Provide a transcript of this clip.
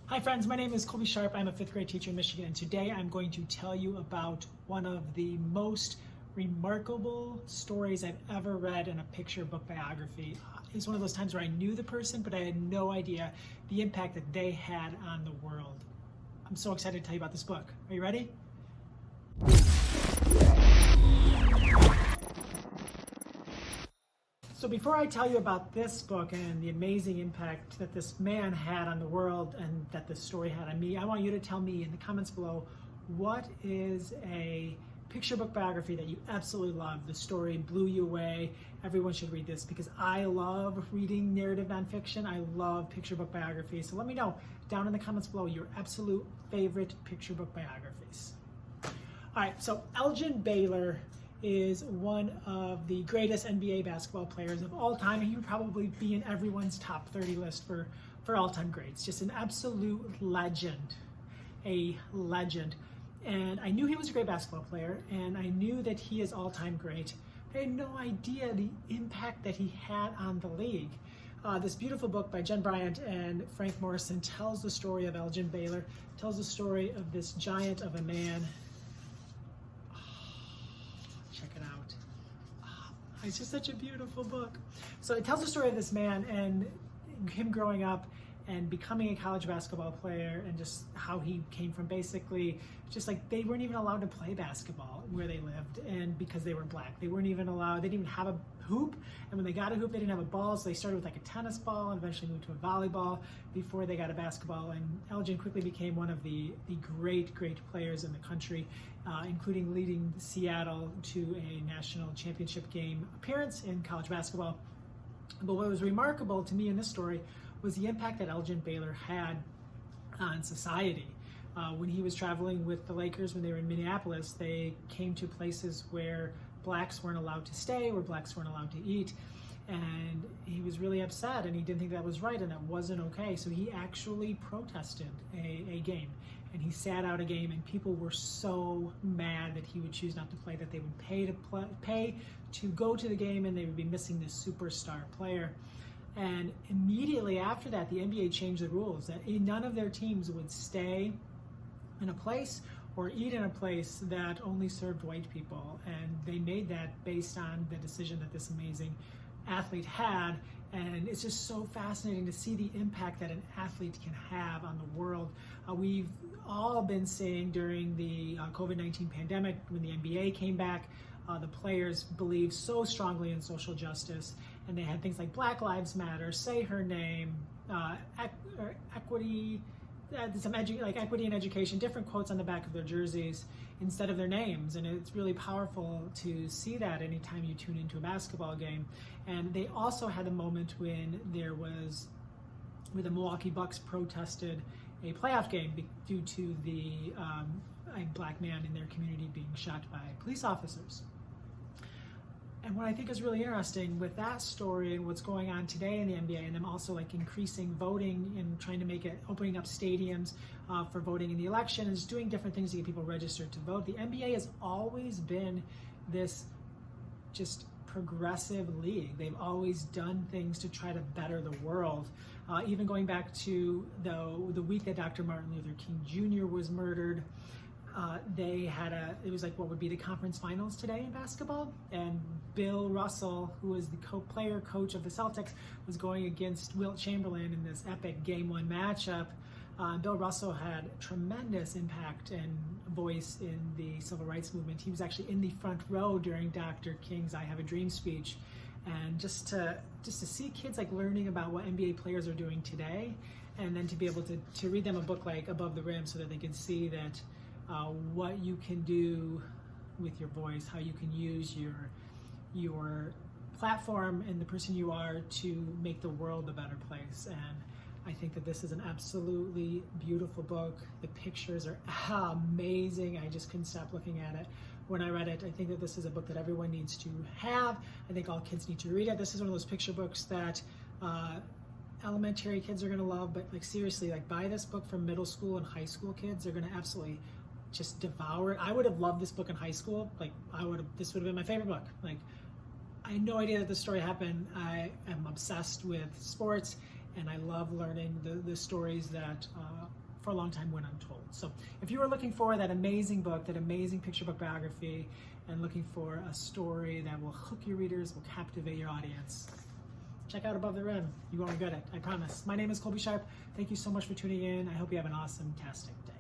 Hi friends, my name is Colby Sharp. I'm a fifth grade teacher in Michigan, and today I'm going to tell you about one of the most remarkable stories I've ever read in a picture book biography. It's one of those times where I knew the person, but I had no idea the impact that they had on the world. I'm so excited to tell you about this book. Are you ready? So before I tell you about this book and the amazing impact that this man had on the world and that this story had on me, I want you to tell me in the comments below, what is a picture book biography that you absolutely love? The story blew you away. Everyone should read this because I love reading narrative nonfiction. I love picture book biographies. So let me know down in the comments below your absolute favorite picture book biographies. All right, so Elgin Baylor is one of the greatest NBA basketball players of all time. He would probably be in everyone's top 30 list for all-time greats. Just an absolute legend, a legend. And I knew he was a great basketball player, and I knew that he is all-time great, but I had no idea the impact that he had on the league. This beautiful book by Bryant and Frank Morrison tells the story of Elgin Baylor, tells the story of this giant of a man. Check it out. It's just such a beautiful book. So it tells the story of this man and him growing up and becoming a college basketball player, and just how he came from basically just like they weren't even allowed to play basketball where they lived, and because they were black, they weren't even allowed, they didn't even have a hoop, and when they got a hoop they didn't have a ball, so they started with like a tennis ball and eventually moved to a volleyball before they got a basketball. And Elgin quickly became one of the great players in the country, including leading Seattle to a national championship game appearance in college basketball. But what was remarkable to me in this story was the impact that Elgin Baylor had on society. When he was traveling with the Lakers when they were in Minneapolis, they came to places where blacks weren't allowed to stay, where blacks weren't allowed to eat, and he was really upset, and he didn't think that was right and that wasn't okay. So he actually protested a game, and he sat out a game, and people were so mad that he would choose not to play that they would pay to go to the game, and they would be missing this superstar player. And immediately after that, the NBA changed the rules that none of their teams would stay in a place or eat in a place that only served white people. And they made that based on the decision that this amazing athlete had. And it's just so fascinating to see the impact that an athlete can have on the world. We've all been seeing during the COVID-19 pandemic, when the NBA came back, the players believed so strongly in social justice, and they had things like Black Lives Matter, Say Her Name, equity, like equity in education, different quotes on the back of their jerseys instead of their names. And it's really powerful to see that anytime you tune into a basketball game. And they also had a moment when where the Milwaukee Bucks protested a playoff game due to a black man in their community being shot by police officers. And what I think is really interesting with that story and what's going on today in the NBA, and them also like increasing voting and trying to make it, opening up stadiums for voting in the election, and just doing different things to get people registered to vote. The NBA has always been this just progressive league. They've always done things to try to better the world. Even going back to the week that Dr. Martin Luther King Jr. was murdered, they had it was like what would be the conference finals today in basketball, and Bill Russell, who was the coach of the Celtics, was going against Wilt Chamberlain in this epic Game 1 matchup. Bill Russell had tremendous impact and voice in the civil rights movement. He was actually in the front row during Dr. King's I Have a Dream speech. And just to see kids like learning about what NBA players are doing today, and then to be able to read them a book like Above the Rim so that they can see that what you can do with your voice, how you can use your platform and the person you are to make the world a better place. And I think that this is an absolutely beautiful book. The pictures are amazing. I just couldn't stop looking at it when I read it. I think that this is a book that everyone needs to have. I think all kids need to read it. This is one of those picture books that elementary kids are gonna love, but like seriously, like buy this book for middle school and high school kids. They're gonna absolutely just devour it. I would have loved this book in high school. Like this would have been my favorite book. Like I had no idea that this story happened. I am obsessed with sports and I love learning the stories that for a long time went untold. So if you are looking for that amazing book, that amazing picture book biography, and looking for a story that will hook your readers, will captivate your audience, check out Above the Rim. You won't regret it, I promise. My name is Colby Sharp. Thank you so much for tuning in. I hope you have an awesome, tastic day.